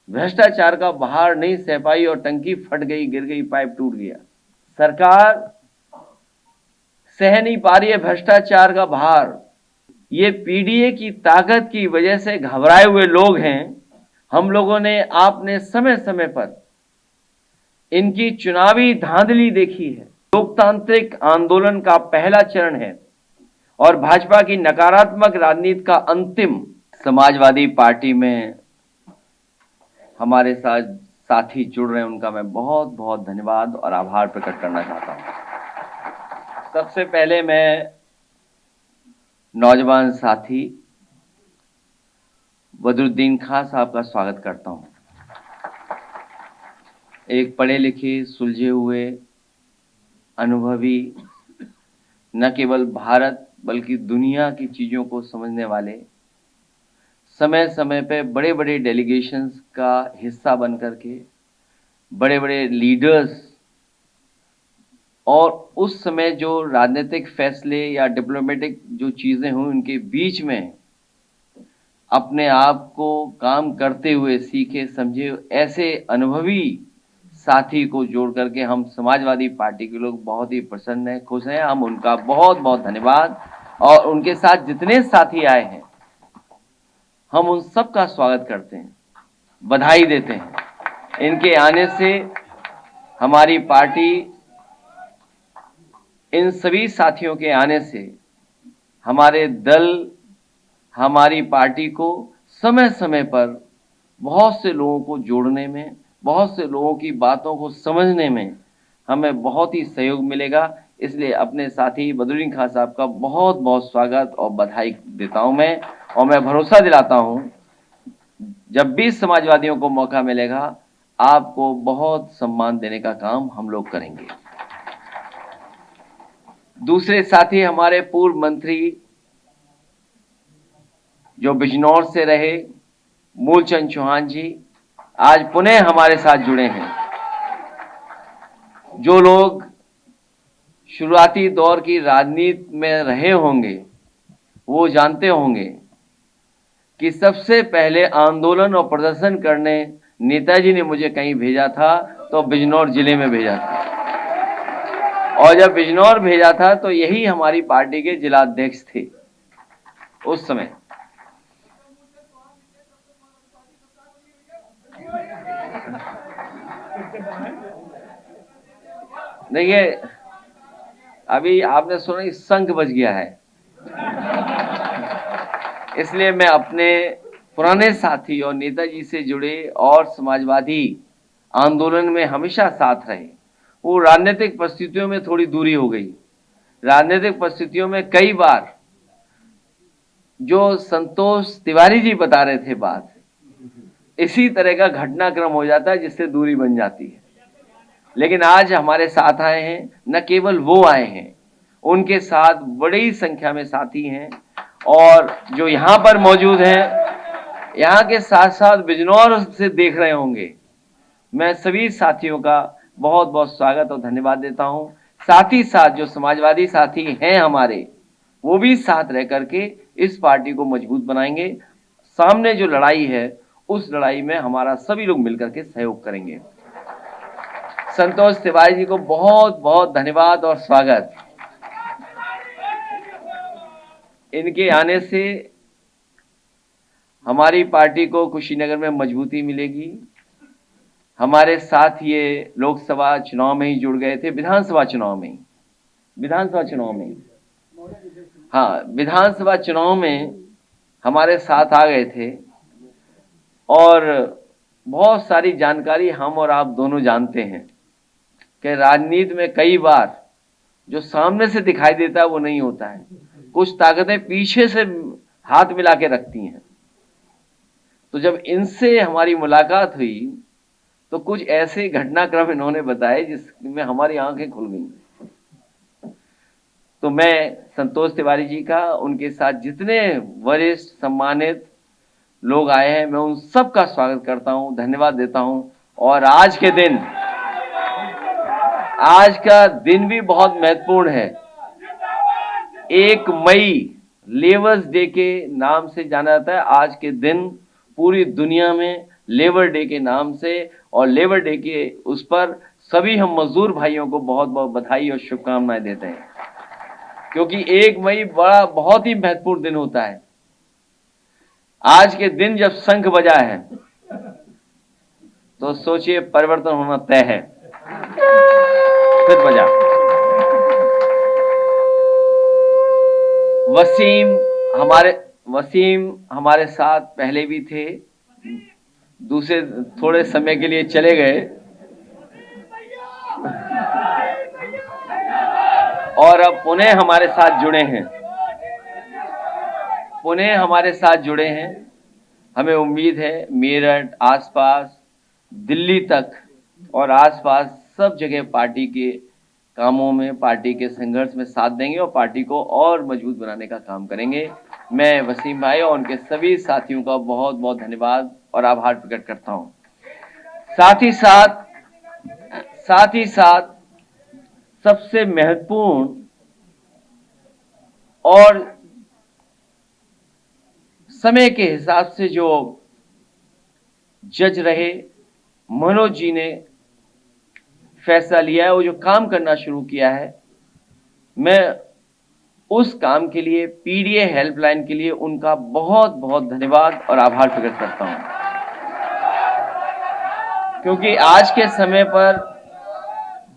भ्रष्टाचार का भार नहीं सह पाई और टंकी फट गई, गिर गई, पाइप टूट गया। सरकार सह नहीं पा रही है भ्रष्टाचार का भार। ये पीडीए की ताकत की वजह से घबराए हुए लोग हैं। हम लोगों ने, आपने समय समय पर इनकी चुनावी धांधली देखी है। लोकतांत्रिक आंदोलन का पहला चरण है और भाजपा की नकारात्मक राजनीति का अंतिम। समाजवादी पार्टी में हमारे साथ साथी जुड़ रहे हैं, उनका मैं बहुत बहुत धन्यवाद और आभार प्रकट करना चाहता हूं। सबसे पहले मैं नौजवान साथी बदरुद्दीन खां साहब का स्वागत करता हूं। एक पढ़े लिखे, सुलझे हुए, अनुभवी, न केवल भारत बल्कि दुनिया की चीज़ों को समझने वाले, समय समय पे बड़े बड़े डेलीगेशंस का हिस्सा बन करके, बड़े बड़े लीडर्स और उस समय जो राजनीतिक फैसले या डिप्लोमेटिक जो चीज़ें हुई उनके बीच में अपने आप को काम करते हुए सीखे समझे ऐसे अनुभवी साथी को जोड़ करके हम समाजवादी पार्टी के लोग बहुत ही प्रसन्न हैं, खुश हैं। हम उनका बहुत बहुत धन्यवाद और उनके साथ जितने साथी आए हैं हम उन सब का स्वागत करते हैं, बधाई देते हैं। इनके आने से हमारी पार्टी, इन सभी साथियों के आने से हमारे दल, हमारी पार्टी को समय समय पर बहुत से लोगों को जोड़ने में, बहुत से लोगों की बातों को समझने में हमें बहुत ही सहयोग मिलेगा। इसलिए अपने साथी बदरुद्दीन खां साहब का बहुत बहुत स्वागत और बधाई देता हूं मैं, और मैं भरोसा दिलाता हूं जब भी समाजवादियों को मौका मिलेगा आपको बहुत सम्मान देने का काम हम लोग करेंगे। दूसरे साथी हमारे पूर्व मंत्री जो बिजनौर से रहे, मूलचंद चौहान जी, आज पुनः हमारे साथ जुड़े हैं। जो लोग शुरुआती दौर की राजनीति में रहे होंगे वो जानते होंगे कि सबसे पहले आंदोलन और प्रदर्शन करने नेताजी ने मुझे कहीं भेजा था तो बिजनौर जिले में भेजा था, और जब बिजनौर भेजा था तो यही हमारी पार्टी के जिलाध्यक्ष थे उस समय। देखिए, अभी आपने सुना शंख बज गया है, इसलिए मैं अपने पुराने साथी और नेताजी से जुड़े और समाजवादी आंदोलन में हमेशा साथ रहे, वो राजनीतिक परिस्थितियों में थोड़ी दूरी हो गई। राजनीतिक परिस्थितियों में कई बार जो संतोष तिवारी जी बता रहे थे बात, इसी तरह का घटनाक्रम हो जाता है जिससे दूरी बन जाती है। लेकिन आज हमारे साथ आए हैं, न केवल वो आए हैं, उनके साथ बड़ी संख्या में साथी हैं और जो यहाँ पर मौजूद हैं, यहाँ के साथ साथ बिजनौर से देख रहे होंगे। मैं सभी साथियों का बहुत बहुत स्वागत और धन्यवाद देता हूँ। साथ ही साथ जो समाजवादी साथी हैं हमारे, वो भी साथ रह करके इस पार्टी को मजबूत बनाएंगे। सामने जो लड़ाई है उस लड़ाई में हमारा सभी लोग मिलकर के सहयोग करेंगे। संतोष तिवारी जी को बहुत बहुत धन्यवाद और स्वागत। इनके आने से हमारी पार्टी को कुशीनगर में मजबूती मिलेगी। हमारे साथ ये लोकसभा चुनाव में ही जुड़ गए थे, विधानसभा चुनाव में हाँ, विधानसभा चुनाव में हमारे साथ आ गए थे और बहुत सारी जानकारी हम और आप दोनों जानते हैं कि राजनीति में कई बार जो सामने से दिखाई देता है वो नहीं होता है, कुछ ताकतें पीछे से हाथ मिला के रखती हैं। तो जब इनसे हमारी मुलाकात हुई तो कुछ ऐसे घटनाक्रम इन्होंने बताए जिसमें हमारी आंखें खुल गई। तो मैं संतोष तिवारी जी का, उनके साथ जितने वरिष्ठ सम्मानित लोग आए हैं, मैं उन सब का स्वागत करता हूं, धन्यवाद देता हूं। और आज का दिन भी बहुत महत्वपूर्ण है। 1 मई लेबर्स डे के नाम से जाना जाता है। आज के दिन पूरी दुनिया में लेबर डे के नाम से, और लेबर डे के उस पर सभी हम मजदूर भाइयों को बहुत बहुत बधाई और शुभकामनाएं देते हैं, क्योंकि 1 मई बहुत ही महत्वपूर्ण दिन होता है। आज के दिन जब शंख बजा है तो सोचिए परिवर्तन होना तय है। फिर बजा। वसीम हमारे साथ पहले भी थे, दूसरे थोड़े समय के लिए चले गए और अब पुनः हमारे साथ जुड़े हैं। हमें उम्मीद है मेरठ, आसपास, दिल्ली तक और आसपास सब जगह पार्टी के कामों में, पार्टी के संघर्ष में साथ देंगे और पार्टी को और मजबूत बनाने का काम करेंगे। मैं वसीम भाई और उनके सभी साथियों का बहुत बहुत धन्यवाद और आभार प्रकट करता हूं। साथ ही साथ सबसे महत्वपूर्ण और समय के हिसाब से जो जज रहे मनोज जी ने फैसला लिया है, वो जो काम करना शुरू किया है, मैं उस काम के लिए, पीडीए हेल्पलाइन के लिए उनका बहुत बहुत धन्यवाद और आभार प्रकट करता हूं, क्योंकि आज के समय पर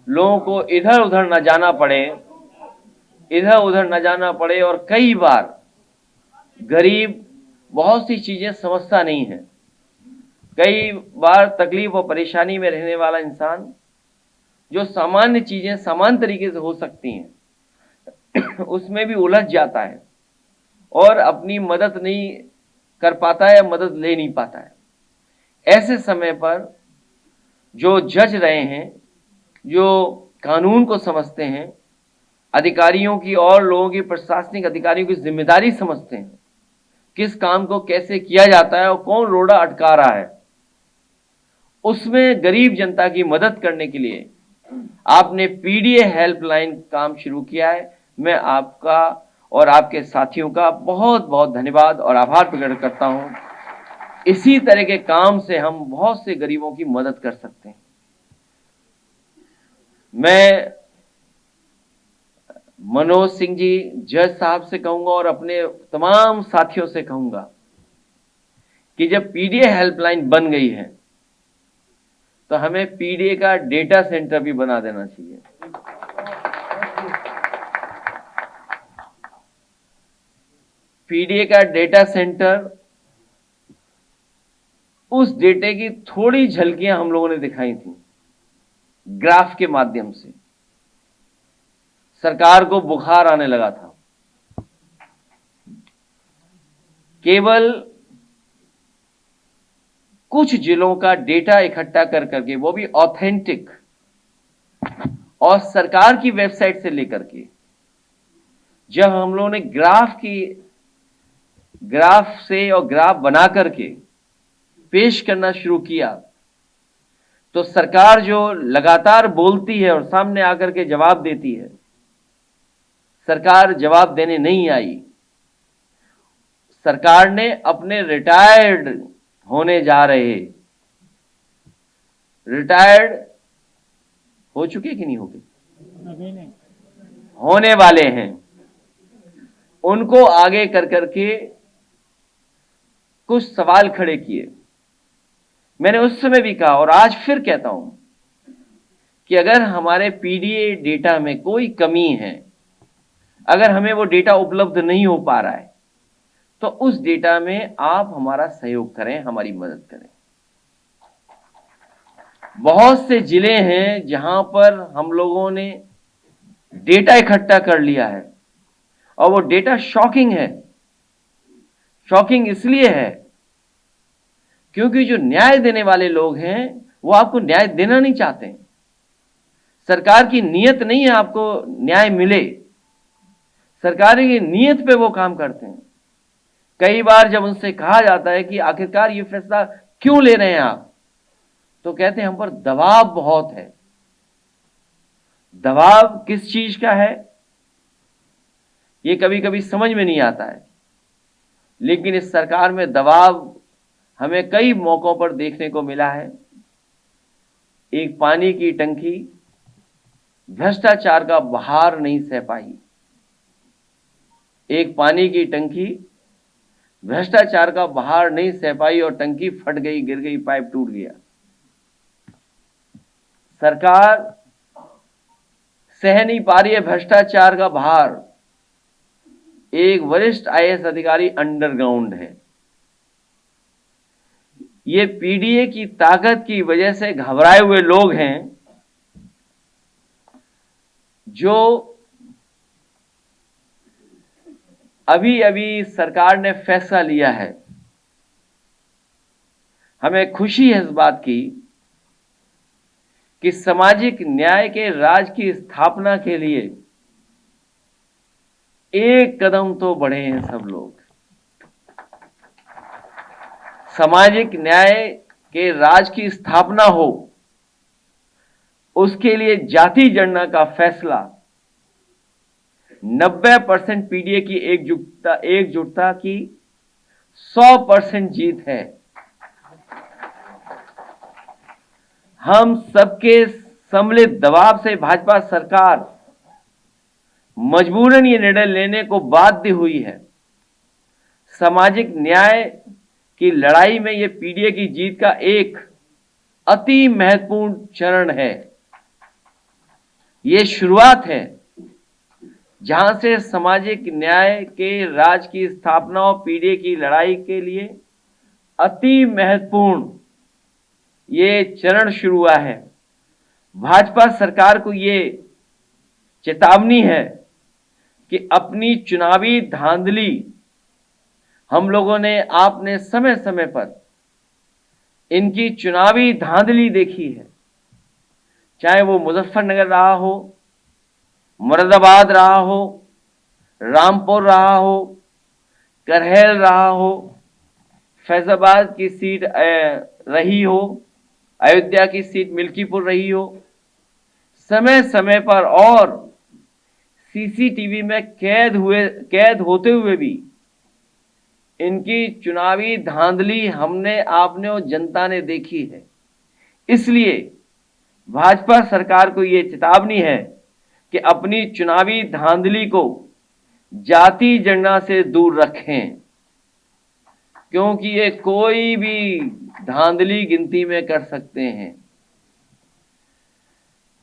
लोगों को इधर उधर न जाना पड़े और कई बार गरीब बहुत सी चीजें समझता नहीं है। कई बार तकलीफ और परेशानी में रहने वाला इंसान जो सामान्य चीजें सामान्य तरीके से हो सकती हैं उसमें भी उलझ जाता है और अपनी मदद नहीं कर पाता है या मदद ले नहीं पाता है। ऐसे समय पर जो जज रहे हैं, जो कानून को समझते हैं, अधिकारियों की और लोगों की, प्रशासनिक अधिकारियों की जिम्मेदारी समझते हैं, किस काम को कैसे किया जाता है और कौन रोड़ा अटका रहा है, उसमें गरीब जनता की मदद करने के लिए आपने पीडीए हेल्पलाइन काम शुरू किया है। मैं आपका और आपके साथियों का बहुत बहुत धन्यवाद और आभार प्रकट करता हूं। इसी तरह के काम से हम बहुत से गरीबों की मदद कर सकते हैं। मैं मनोज सिंह जी जज साहब से कहूंगा और अपने तमाम साथियों से कहूंगा कि जब पीडीए हेल्पलाइन बन गई है तो हमें पीडीए का डेटा सेंटर भी बना देना चाहिए। पीडीए का डेटा सेंटर, उस डेटे की थोड़ी झलकियां हम लोगों ने दिखाई थी ग्राफ के माध्यम से। सरकार को बुखार आने लगा था। केवल कुछ जिलों का डेटा इकट्ठा कर करके, वो भी ऑथेंटिक और सरकार की वेबसाइट से लेकर के, जब हम लोगों ने ग्राफ से और ग्राफ बना करके पेश करना शुरू किया, तो सरकार जो लगातार बोलती है और सामने आकर के जवाब देती है, सरकार जवाब देने नहीं आई। सरकार ने अपने रिटायर्ड हो चुके कि नहीं हो गए, होने वाले हैं, उनको आगे कर करके कुछ सवाल खड़े किए। मैंने उस समय भी कहा और आज फिर कहता हूं कि अगर हमारे पीडीए डेटा में कोई कमी है, अगर हमें वो डेटा उपलब्ध नहीं हो पा रहा है, तो उस डेटा में आप हमारा सहयोग करें, हमारी मदद करें। बहुत से जिले हैं जहां पर हम लोगों ने डेटा इकट्ठा कर लिया है और वो डेटा शॉकिंग है। शॉकिंग इसलिए है क्योंकि जो न्याय देने वाले लोग हैं वो आपको न्याय देना नहीं चाहते। सरकार की नीयत नहीं है आपको न्याय मिले, सरकार की नीयत पे वो काम करते हैं। कई बार जब उनसे कहा जाता है कि आखिरकार ये फैसला क्यों ले रहे हैं आप, तो कहते हैं हम पर दबाव बहुत है। दबाव किस चीज का है ये कभी कभी समझ में नहीं आता है, लेकिन इस सरकार में दबाव हमें कई मौकों पर देखने को मिला है। एक पानी की टंकी भ्रष्टाचार का बहार नहीं सह पाई। एक पानी की टंकी भ्रष्टाचार का बहार नहीं सह पाई और टंकी फट गई, गिर गई, पाइप टूट गया। सरकार सह नहीं पा रही है भ्रष्टाचार का भार। एक वरिष्ठ आईएएस अधिकारी अंडरग्राउंड है। ये पीडीए की ताकत की वजह से घबराए हुए लोग हैं जो अभी अभी सरकार ने फैसला लिया है। हमें खुशी है इस बात की कि सामाजिक न्याय के राज की स्थापना के लिए एक कदम तो बढ़े हैं सब लोग। सामाजिक न्याय के राज की स्थापना हो, उसके लिए जाति जनगणना का फैसला 90% पीडीए की एकजुटता की 100% जीत है। हम सबके सम्मिलित दबाव से भाजपा सरकार मजबूरन ये निर्णय लेने को बाध्य हुई है। सामाजिक न्याय की लड़ाई में ये पीडीए की जीत का एक अति महत्वपूर्ण चरण है। ये शुरुआत है जहां से सामाजिक न्याय के राज की स्थापना और पीडीए की लड़ाई के लिए अति महत्वपूर्ण ये चरण शुरू हुआ है। भाजपा सरकार को ये चेतावनी है कि अपनी चुनावी धांधली हम लोगों ने आपने समय समय पर इनकी चुनावी धांधली देखी है, चाहे वो मुजफ्फरनगर रहा हो, मुरादाबाद रहा हो, रामपुर रहा हो, करहल रहा हो, फैजाबाद की सीट रही हो, अयोध्या की सीट मिल्कीपुर रही हो। समय समय पर और सीसीटीवी में कैद होते हुए भी इनकी चुनावी धांधली हमने, आपने और जनता ने देखी है। इसलिए भाजपा सरकार को यह चेतावनी है कि अपनी चुनावी धांधली को जाति जनगणना से दूर रखें, क्योंकि ये कोई भी धांधली गिनती में कर सकते हैं।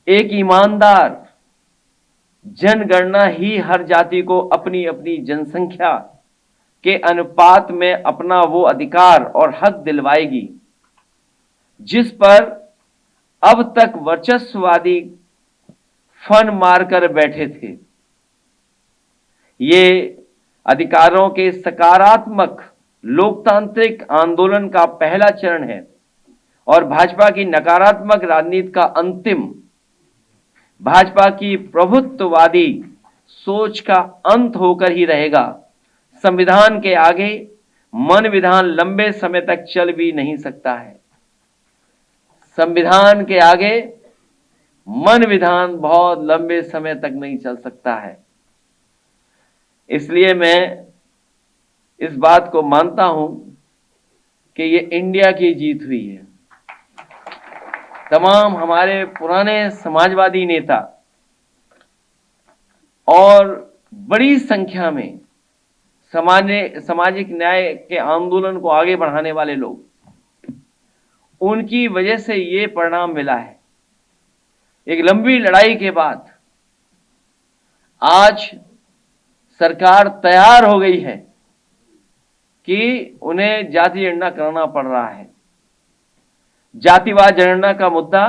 एक ईमानदार जनगणना ही हर जाति को अपनी अपनी जनसंख्या के अनुपात में अपना वो अधिकार और हक दिलवाएगी जिस पर अब तक वर्चस्ववादी फन मारकर बैठे थे। ये अधिकारों के सकारात्मक लोकतांत्रिक आंदोलन का पहला चरण है और भाजपा की नकारात्मक राजनीति का अंतिम, भाजपा की प्रभुत्ववादी सोच का अंत होकर ही रहेगा। संविधान के आगे मन विधान लंबे समय तक चल भी नहीं सकता है। संविधान के आगे मन विधान बहुत लंबे समय तक नहीं चल सकता है। इसलिए मैं इस बात को मानता हूं कि ये इंडिया की जीत हुई है। तमाम हमारे पुराने समाजवादी नेता और बड़ी संख्या में सामाजिक न्याय के आंदोलन को आगे बढ़ाने वाले लोग, उनकी वजह से ये परिणाम मिला है। एक लंबी लड़ाई के बाद आज सरकार तैयार हो गई है कि उन्हें जाति जनगणना कराना पड़ रहा है। जातिवाद जनगणना का मुद्दा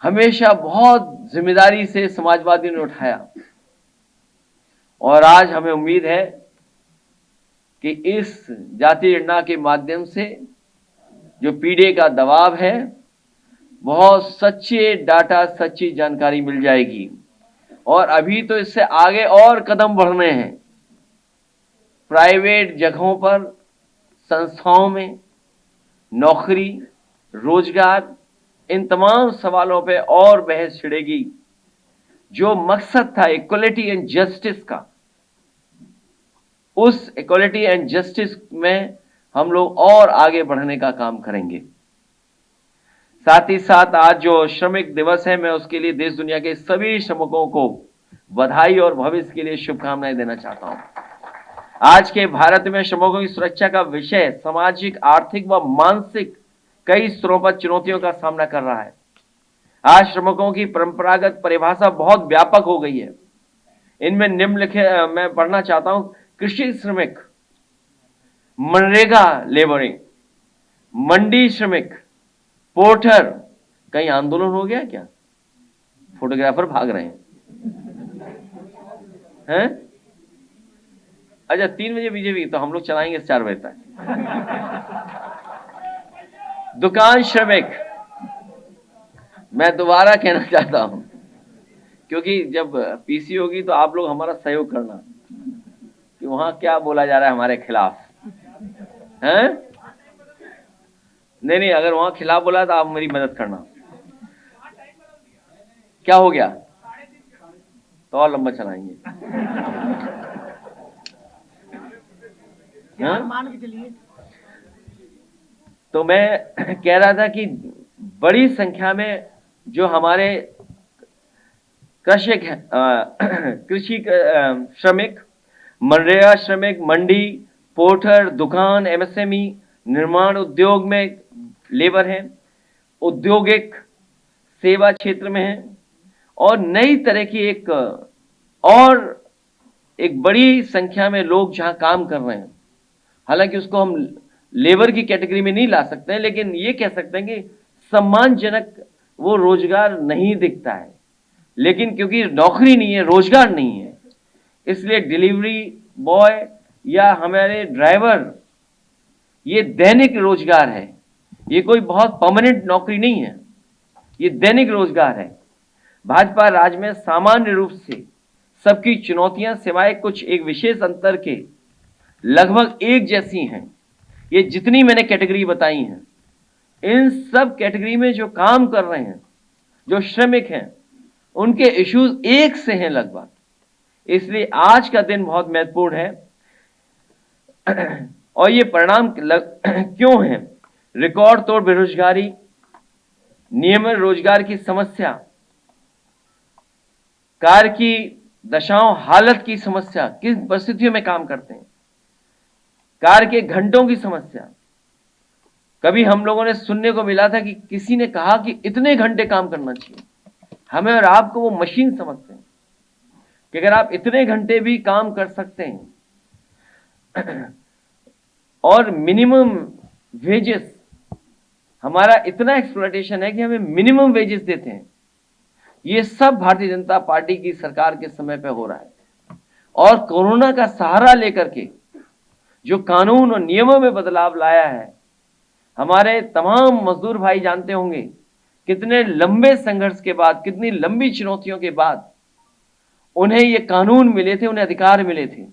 हमेशा बहुत जिम्मेदारी से समाजवादियों ने उठाया और आज हमें उम्मीद है कि इस जाति जनगणना के माध्यम से जो पीडीए का दबाव है, बहुत सच्चे डाटा, सच्ची जानकारी मिल जाएगी। और अभी तो इससे आगे और कदम बढ़ने हैं। प्राइवेट जगहों पर, संस्थाओं में नौकरी, रोजगार, इन तमाम सवालों पे और बहस छिड़ेगी। जो मकसद था इक्वलिटी एंड जस्टिस का, उस इक्वालिटी एंड जस्टिस में हम लोग और आगे बढ़ने का काम करेंगे। साथ ही साथ आज जो श्रमिक दिवस है, मैं उसके लिए देश दुनिया के सभी श्रमिकों को बधाई और भविष्य के लिए शुभकामनाएं देना चाहता हूं। आज के भारत में श्रमिकों की सुरक्षा का विषय सामाजिक, आर्थिक व मानसिक कई स्तरों पर चुनौतियों का सामना कर रहा है। आज श्रमिकों की परंपरागत परिभाषा बहुत व्यापक हो गई है। इनमें निम्नलिखित मैं पढ़ना चाहता हूं: कृषि श्रमिक, मनरेगा लेबरिंग, मंडी श्रमिक, पोर्टर। कहीं आंदोलन हो गया क्या? फोटोग्राफर भाग रहे हैं? अच्छा, 3 बजे बीजेपी, तो हम लोग चलाएंगे 4 बजे तक। दुकान श्रमिक, मैं दोबारा कहना चाहता हूं, क्योंकि जब पीसी होगी तो आप लोग हमारा सहयोग करना कि वहां क्या बोला जा रहा है हमारे खिलाफ, हैं? नहीं, अगर वहां खिलाफ बोला तो आप मेरी मदद करना। क्या हो गया? तो और लंबा चलाएंगे। मान के चलिए। तो मैं कह रहा था कि बड़ी संख्या में जो हमारे कृषि श्रमिक, मनरेगा श्रमिक, मंडी, पोर्टर, दुकान, एमएसएमई, निर्माण उद्योग में लेबर हैं, औद्योगिक सेवा क्षेत्र में हैं, और नई तरह की एक बड़ी संख्या में लोग जहां काम कर रहे हैं। हालांकि उसको हम लेबर की कैटेगरी में नहीं ला सकते हैं, लेकिन ये कह सकते हैं कि सम्मानजनक वो रोजगार नहीं दिखता है, लेकिन क्योंकि नौकरी नहीं है, रोजगार नहीं है, इसलिए डिलीवरी बॉय या हमारे ड्राइवर ये दैनिक रोजगार है। ये कोई बहुत परमानेंट नौकरी नहीं है, ये दैनिक रोजगार है। भाजपा राज में सामान्य रूप से सबकी चुनौतियां सिवाय कुछ एक विशेष अंतर के लगभग एक जैसी हैं। ये जितनी मैंने कैटेगरी बताई हैं, इन सब कैटेगरी में जो काम कर रहे हैं, जो श्रमिक हैं, उनके इश्यूज एक से हैं लगभग। इसलिए आज का दिन बहुत महत्वपूर्ण है। और ये परिणाम क्यों है? रिकॉर्ड तोड़ बेरोजगारी, नियमित रोजगार की समस्या, कार्य की दशाओं हालत की समस्या, किस परिस्थितियों में काम करते हैं, कार्य के घंटों की समस्या। कभी हम लोगों ने सुनने को मिला था कि किसी ने कहा कि इतने घंटे काम करना चाहिए। हमें और आपको वो मशीन समझते हैं कि अगर आप इतने घंटे भी काम कर सकते हैं, और मिनिमम वेजेस, हमारा इतना एक्सप्लॉयटेशन है कि हमें मिनिमम वेजेस देते हैं। ये सब भारतीय जनता पार्टी की सरकार के समय पे हो रहा है। और कोरोना का सहारा लेकर के जो कानून और नियमों में बदलाव लाया है, हमारे तमाम मजदूर भाई जानते होंगे कितने लंबे संघर्ष के बाद, कितनी लंबी चुनौतियों के बाद उन्हें ये कानून मिले थे, उन्हें अधिकार मिले थे।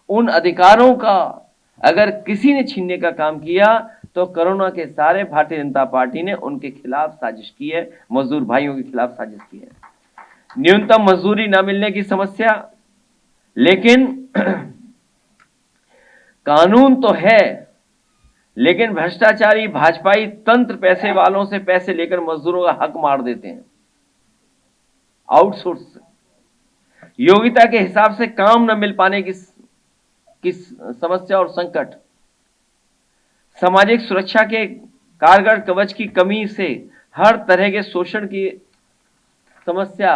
उन अधिकारों का अगर किसी ने छीनने का काम किया तो कोरोना के सारे भारतीय जनता पार्टी ने उनके खिलाफ साजिश की है, मजदूर भाइयों के खिलाफ साजिश की है। न्यूनतम मजदूरी न मिलने की समस्या, लेकिन कानून तो है, लेकिन भ्रष्टाचारी भाजपाई तंत्र पैसे वालों से पैसे लेकर मजदूरों का हक मार देते हैं। आउटसोर्स, योग्यता के हिसाब से काम न मिल पाने की समस्या और संकट, सामाजिक सुरक्षा के कारगर कवच की कमी से हर तरह के शोषण की समस्या,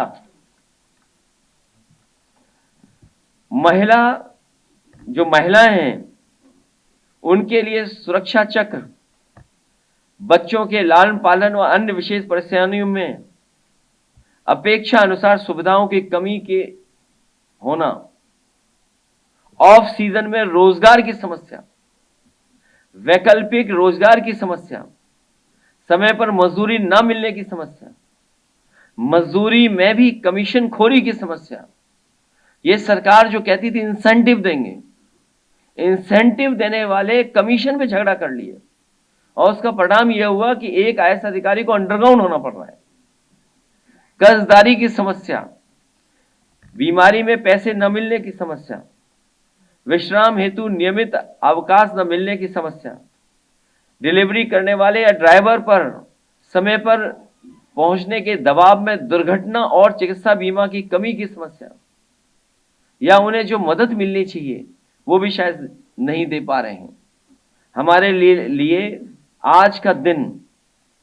महिलाएं हैं उनके लिए सुरक्षा चक्र, बच्चों के लालन पालन व अन्य विशेष परेशानियों में अपेक्षा अनुसार सुविधाओं की कमी के होना, ऑफ सीजन में रोजगार की समस्या, वैकल्पिक रोजगार की समस्या, समय पर मजदूरी न मिलने की समस्या, मजदूरी में भी कमीशन खोरी की समस्या। ये सरकार जो कहती थी इंसेंटिव देंगे, इंसेंटिव देने वाले कमीशन पे झगड़ा कर लिए, और उसका परिणाम यह हुआ कि एक आईएएस अधिकारी को अंडरग्राउंड होना पड़ रहा है। कर्जदारी की समस्या, बीमारी में पैसे न मिलने की समस्या, विश्राम हेतु नियमित अवकाश न मिलने की समस्या, डिलीवरी करने वाले या ड्राइवर पर समय पर पहुंचने के दबाव में दुर्घटना और चिकित्सा बीमा की कमी की समस्या, या उन्हें जो मदद मिलनी चाहिए वो भी शायद नहीं दे पा रहे हैं। हमारे लिए आज का दिन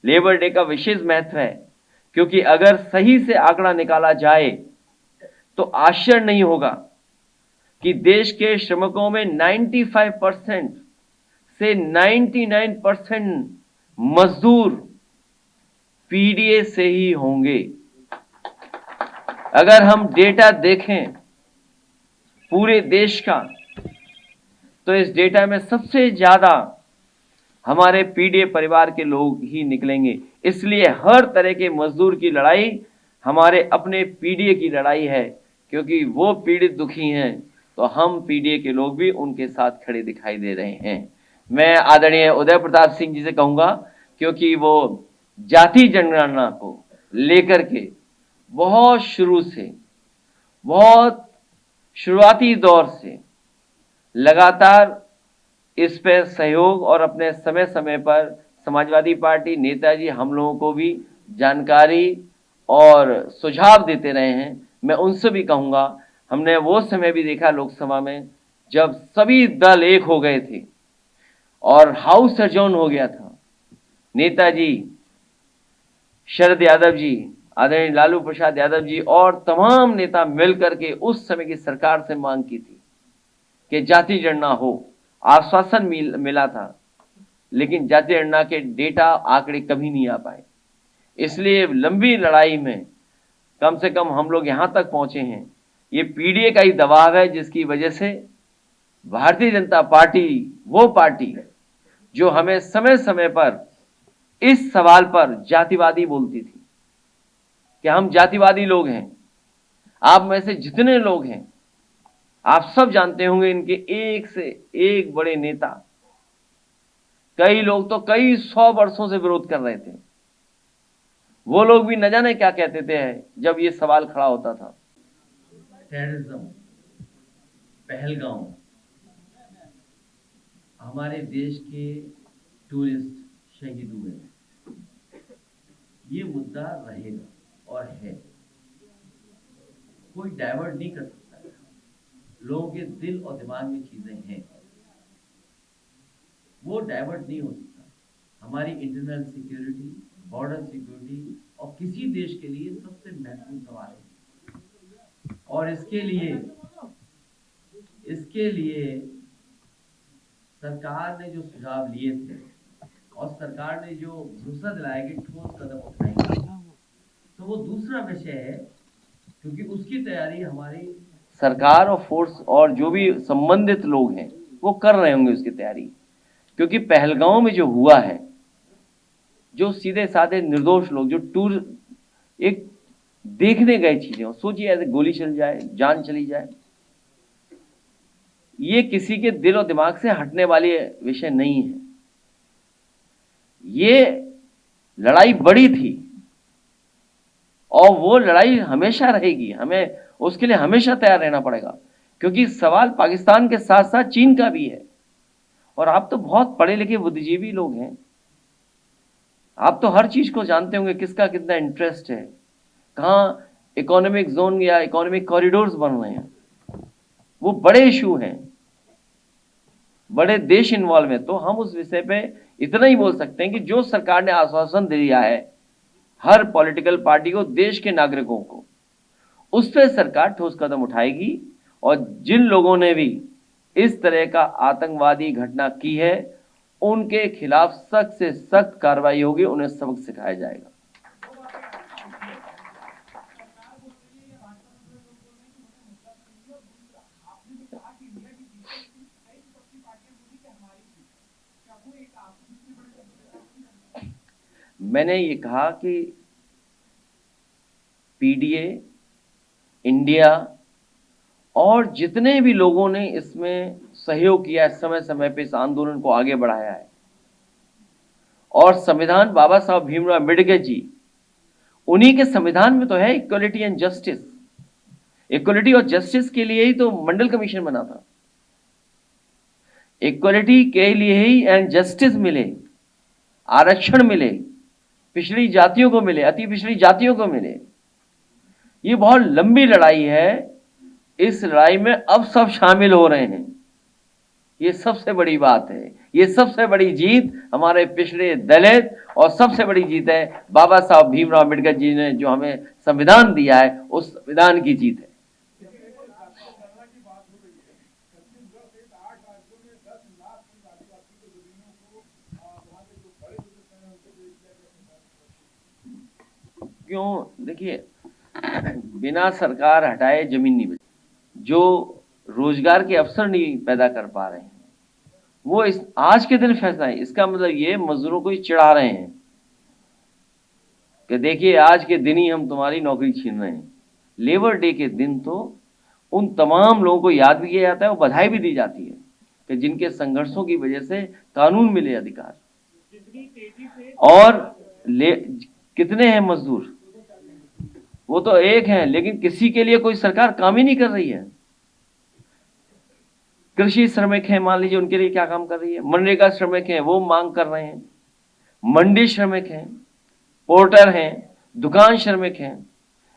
लेबर डे का विशेष महत्व है, क्योंकि अगर सही से आंकड़ा निकाला जाए तो आश्चर्य नहीं होगा कि देश के श्रमिकों में 95% से 99% मजदूर पीडीए से ही होंगे। अगर हम डेटा देखें पूरे देश का, तो इस डेटा में सबसे ज्यादा हमारे पीडीए परिवार के लोग ही निकलेंगे। इसलिए हर तरह के मजदूर की लड़ाई हमारे अपने पीडीए की लड़ाई है, क्योंकि वो पीड़ित दुखी हैं तो हम पीडीए के लोग भी उनके साथ खड़े दिखाई दे रहे हैं। मैं आदरणीय उदय प्रताप सिंह जी से कहूंगा, क्योंकि वो जाति जनगणना को लेकर के बहुत शुरू से, बहुत शुरुआती दौर से लगातार इस पे सहयोग और अपने समय समय पर समाजवादी पार्टी नेताजी हम लोगों को भी जानकारी और सुझाव देते रहे हैं। मैं उनसे भी कहूंगा, हमने वो समय भी देखा लोकसभा में जब सभी दल एक हो गए थे और हाउस एडजॉर्न हो गया था। नेताजी शरद यादव जी, आदरणीय लालू प्रसाद यादव जी और तमाम नेता मिलकर के उस समय की सरकार से मांग की थी कि जाति जनगणना हो। आश्वासन मिला था, लेकिन जाति जनगणना के डेटा आंकड़े कभी नहीं आ पाए। इसलिए लंबी लड़ाई में कम से कम हम लोग यहां तक पहुंचे हैं। ये पीडीए का ही दबाव है, जिसकी वजह से भारतीय जनता पार्टी, वो पार्टी जो हमें समय समय पर इस सवाल पर जातिवादी बोलती थी कि हम जातिवादी लोग हैं। आप में से जितने लोग हैं आप सब जानते होंगे, इनके एक से एक बड़े नेता, कई लोग तो कई 100 वर्षों से विरोध कर रहे थे। वो लोग भी न जाने क्या कहते थे जब ये सवाल खड़ा होता था। टेररिज्म, पहलगाम, हमारे देश के टूरिस्ट शहीद हुए, ये मुद्दा रहेगा और है, कोई डाइवर्ट नहीं कर सकता। लोगों के दिल और दिमाग में चीजें हैं, वो डाइवर्ट नहीं हो सकता। हमारी इंटरनल सिक्योरिटी, बॉर्डर सिक्योरिटी और किसी देश के लिए सबसे महत्वपूर्ण सवाल है। और इसके लिए सरकार ने जो सुझाव लिए थे और सरकार ने जो भरोसा दिलाया कि ठोस कदम उठाएंगे, तो वो दूसरा विषय है, क्योंकि उसकी तैयारी हमारी सरकार और फोर्स और जो भी संबंधित लोग हैं वो कर रहे होंगे उसकी तैयारी। क्योंकि पहलगांव में जो हुआ है, जो सीधे साधे निर्दोष लोग जो टूर एक देखने गए चीजें, सोचिए ऐसे गोली चल जाए, जान चली जाए, ये किसी के दिल और दिमाग से हटने वाली विषय नहीं है। ये लड़ाई बड़ी थी और वो लड़ाई हमेशा रहेगी। हमें उसके लिए हमेशा तैयार रहना पड़ेगा, क्योंकि सवाल पाकिस्तान के साथ साथ चीन का भी है। और आप तो बहुत पढ़े लिखे बुद्धिजीवी लोग हैं, आप तो हर चीज को जानते होंगे, किसका कितना इंटरेस्ट है, कहाँ इकोनॉमिक जोन या इकोनॉमिक कॉरिडोर्स बन रहे हैं, वो बड़े इशू हैं, बड़े देश इन्वॉल्व है। तो हम उस विषय पे इतना ही बोल सकते हैं कि जो सरकार ने आश्वासन दिया है हर पॉलिटिकल पार्टी को, देश के नागरिकों को, उस पर सरकार ठोस कदम उठाएगी। और जिन लोगों ने भी इस तरह का आतंकवादी घटना की है उनके खिलाफ सख्त से सख्त कार्रवाई होगी, उन्हें सबक सिखाया जाएगा। मैंने ये कहा कि पीडीए, इंडिया और जितने भी लोगों ने इसमें सहयोग किया है, समय समय पे इस आंदोलन को आगे बढ़ाया है, और संविधान बाबा साहब भीमराव अम्बेडकर जी, उन्हीं के संविधान में तो है इक्वलिटी एंड जस्टिस। इक्वलिटी और जस्टिस के लिए ही तो मंडल कमीशन बना था। इक्वलिटी के लिए ही एंड जस्टिस मिले, आरक्षण मिले, पिछड़ी जातियों को मिले, अति पिछड़ी जातियों को मिले। ये बहुत लंबी लड़ाई है। इस लड़ाई में अब सब शामिल हो रहे हैं। ये सबसे बड़ी बात है, ये सबसे बड़ी जीत हमारे पिछड़े दलित, और सबसे बड़ी जीत है बाबा साहब भीमराव अम्बेडकर जी ने जो हमें संविधान दिया है, उस संविधान की जीत है। क्यों? देखिए, बिना सरकार हटाए जमीन नहीं बची। जो रोजगार के अवसर नहीं पैदा कर पा रहे हैं, वो इस आज के दिन फैसला है। इसका मतलब ये मजदूरों को ही चिढ़ा रहे हैं कि देखिए आज के दिन ही हम तुम्हारी नौकरी छीन रहे हैं। लेबर डे के दिन तो उन तमाम लोगों को याद भी किया जाता है और बधाई भी दी जाती है कि जिनके संघर्षों की वजह से कानून मिले अधिकार। और कितने हैं मजदूर? वो तो एक हैं, लेकिन किसी के लिए कोई सरकार काम ही नहीं कर रही है। कृषि श्रमिक हैं, मान लीजिए, उनके लिए क्या काम कर रही है? मनरेगा श्रमिक हैं, वो मांग कर रहे हैं। मंडी श्रमिक हैं, पोर्टर हैं, दुकान श्रमिक हैं,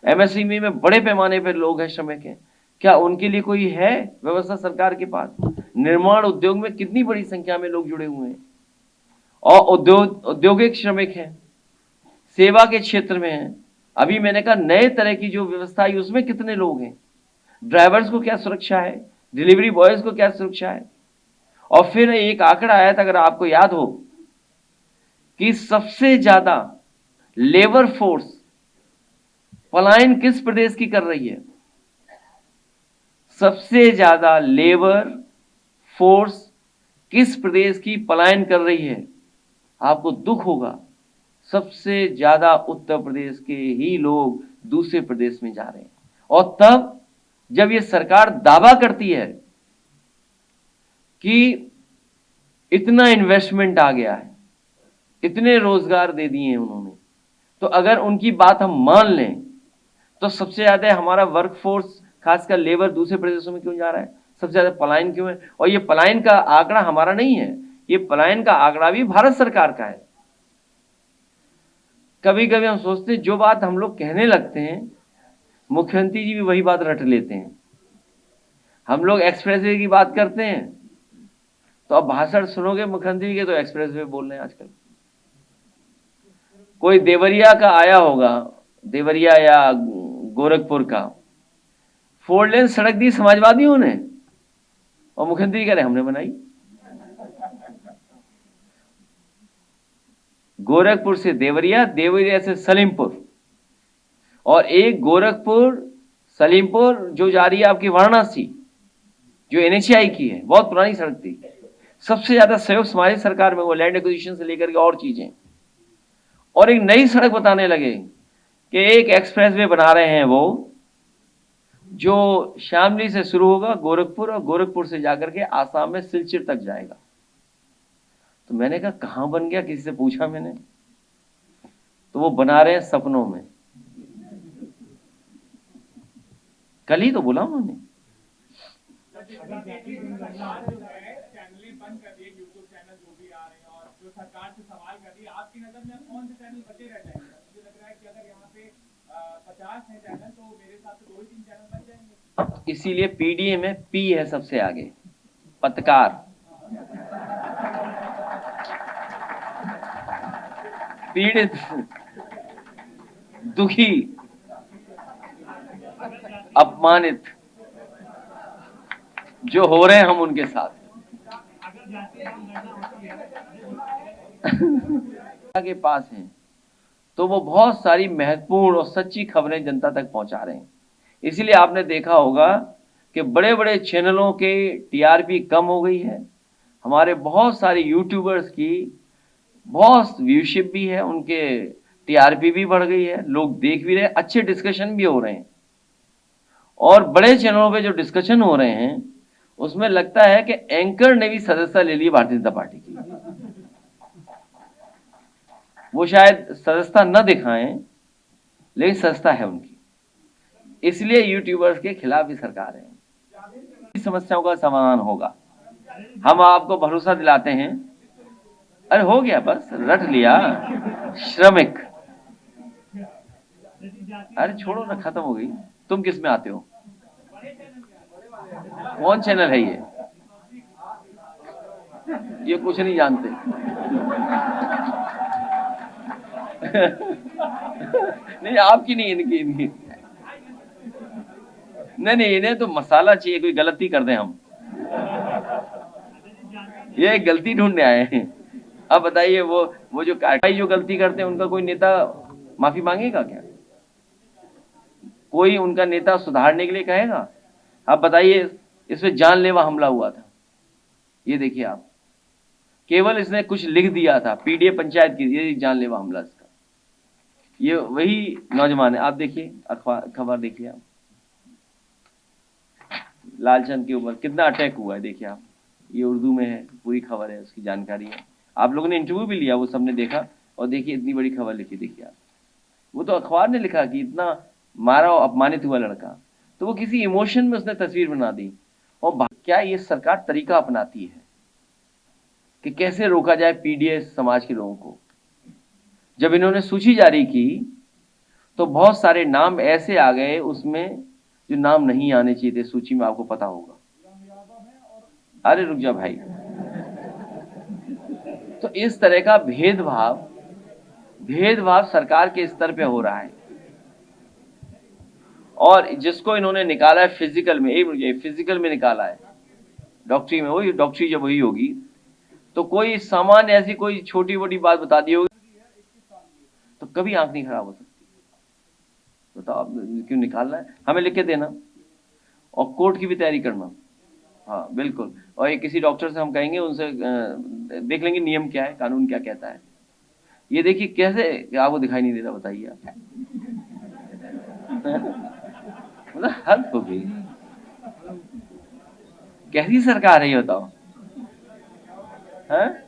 एमएसएमई में बड़े पैमाने पर लोग हैं, श्रमिक हैं। क्या उनके लिए कोई है व्यवस्था सरकार के पास? निर्माण उद्योग में कितनी बड़ी संख्या में लोग जुड़े हुए हैं, और औद्योगिक श्रमिक हैं, सेवा के क्षेत्र में हैं। अभी मैंने कहा नए तरह की जो व्यवस्था है उसमें कितने लोग हैं? ड्राइवर्स को क्या सुरक्षा है? डिलीवरी बॉयज को क्या सुरक्षा है? और फिर एक आंकड़ा आया था, अगर आपको याद हो, कि सबसे ज्यादा लेबर फोर्स पलायन किस प्रदेश की कर रही है? सबसे ज्यादा लेबर फोर्स किस प्रदेश की पलायन कर रही है? आपको दुख होगा, सबसे ज्यादा उत्तर प्रदेश के ही लोग दूसरे प्रदेश में जा रहे हैं। और तब जब ये सरकार दावा करती है कि इतना इन्वेस्टमेंट आ गया है, इतने रोजगार दे दिए हैं उन्होंने, तो अगर उनकी बात हम मान लें तो सबसे ज्यादा हमारा वर्कफोर्स, खासकर लेबर, दूसरे प्रदेशों में क्यों जा रहा है? सबसे ज्यादा पलायन क्यों है? और ये पलायन का आंकड़ा हमारा नहीं है, ये पलायन का आंकड़ा भी भारत सरकार का है। कभी कभी हम सोचते हैं जो बात हम लोग कहने लगते हैं, मुख्यमंत्री जी भी वही बात रट लेते हैं। हम लोग एक्सप्रेसवे की बात करते हैं, तो अब भाषण सुनोगे मुख्यमंत्री के तो एक्सप्रेसवे बोल रहे हैं आजकल। कोई देवरिया का आया होगा, देवरिया या गोरखपुर का, 4 लेन सड़क दी समाजवादियों ने, और मुख्यमंत्री कह रहे हमने बनाई। गोरखपुर से देवरिया, देवरिया से सलीमपुर, और एक गोरखपुर सलीमपुर जो जा रही है आपकी वाराणसी, जो एनएचआई की है, बहुत पुरानी सड़क थी। सबसे ज्यादा सहयोग हमारी सरकार में, वो लैंड एक्विजिशन से लेकर के और चीजें। और एक नई सड़क बताने लगे कि एक एक्सप्रेसवे बना रहे हैं वो, जो शामली से शुरू होगा गोरखपुर, और गोरखपुर से जाकर के आसाम में सिलचर तक जाएगा। तो मैंने कहा कहां बन गया? किसी से पूछा मैंने, तो वो बना रहे हैं सपनों में। कल ही तो बोला उन्होंने। सरकार से सवाल कर रही है, आपकी नजर में कौन से चैनल बचे रह जाएंगे? मुझे लग रहा है कि अगर यहाँ पे 50 है चैनल, तो मेरे हिसाब से 2 ही 3 चैनल बच जाएंगे। इसीलिए पीडीए में पी है सबसे आगे, पत्रकार। पीड़ित, दुखी, अपमानित जो हो रहे हैं हम उनके साथ। के पास हैं तो वो बहुत सारी महत्वपूर्ण और सच्ची खबरें जनता तक पहुंचा रहे हैं। इसीलिए आपने देखा होगा कि बड़े बड़े चैनलों के टीआरपी कम हो गई है। हमारे बहुत सारे यूट्यूबर्स की बहुत व्यूशिप भी है, उनके टीआरपी भी बढ़ गई है, लोग देख भी रहे हैं, अच्छे डिस्कशन भी हो रहे हैं। और बड़े चैनलों पे जो डिस्कशन हो रहे हैं उसमें लगता है कि एंकर ने भी सदस्यता ले ली भारतीय जनता पार्टी की। वो शायद सदस्यता न दिखाएं, लेकिन सदस्यता है उनकी, इसलिए यूट्यूबर्स के खिलाफ भी सरकार है। समस्याओं का समाधान होगा। हम आपको भरोसा दिलाते हैं। अरे हो गया, बस रट लिया। श्रमिक। अरे छोड़ो ना, खत्म हो गई। तुम किस में आते हो? कौन चैनल है ये कुछ नहीं जानते। नहीं आपकी नहीं, इनकी इनकी। नहीं नहीं, इन्हें तो मसाला चाहिए, कोई गलती कर दें हम। ये गलती ढूंढने आए हैं। अब बताइए, वो जो कार्रवाई जो गलती करते हैं उनका कोई नेता माफी मांगेगा क्या? कोई उनका नेता सुधारने के लिए कहेगा? आप बताइए, इसमें जानलेवा हमला हुआ था, ये देखिए आप। केवल इसने कुछ लिख दिया था, पीडीए पंचायत की, ये जानलेवा हमला इसका। ये वही नौजवान है, आप देखिए अखबार खबर देखिए आप, लालचंद के ऊपर कितना अटैक हुआ है, देखिए आप। ये उर्दू में है, पूरी खबर है, उसकी जानकारी है। आप लोगों ने इंटरव्यू भी लिया, वो सबने देखा, और देखिए इतनी बड़ी खबर लिखी, देखिए आप। वो तो अखबार ने लिखा कि इतना मारा और अपमानित हुआ लड़का, तो वो किसी इमोशन में उसने तस्वीर बना दी। और क्या ये सरकार तरीका अपनाती है कि कैसे रोका जाए पीडीए समाज के लोगों को? जब इन्होंने सूची जारी की तो बहुत सारे नाम ऐसे आ गए उसमें जो नाम नहीं आने चाहिए थे सूची में, आपको पता होगा। अरे रुक जा भाई। तो इस तरह का भेदभाव भेदभाव सरकार के स्तर पे हो रहा है। और जिसको इन्होंने निकाला है फिजिकल में, फिजिकल में निकाला है, डॉक्टरी में, वही डॉक्टरी जब वही होगी तो कोई सामान्य ऐसी कोई छोटी मोटी बात बता दी होगी तो कभी आंख नहीं खराब हो सकती। बताओ आप क्यों निकालना है? हमें लिख के देना और कोर्ट की भी तैयारी करना। हाँ बिल्कुल। और ये किसी डॉक्टर से हम कहेंगे, उनसे देख लेंगे नियम क्या है, कानून क्या कहता है। ये देखिए कैसे आपको दिखाई नहीं दे रहा, बताइए आप। मतलब हद हो गई। कैसी सरकार है ये बताओ? हैं?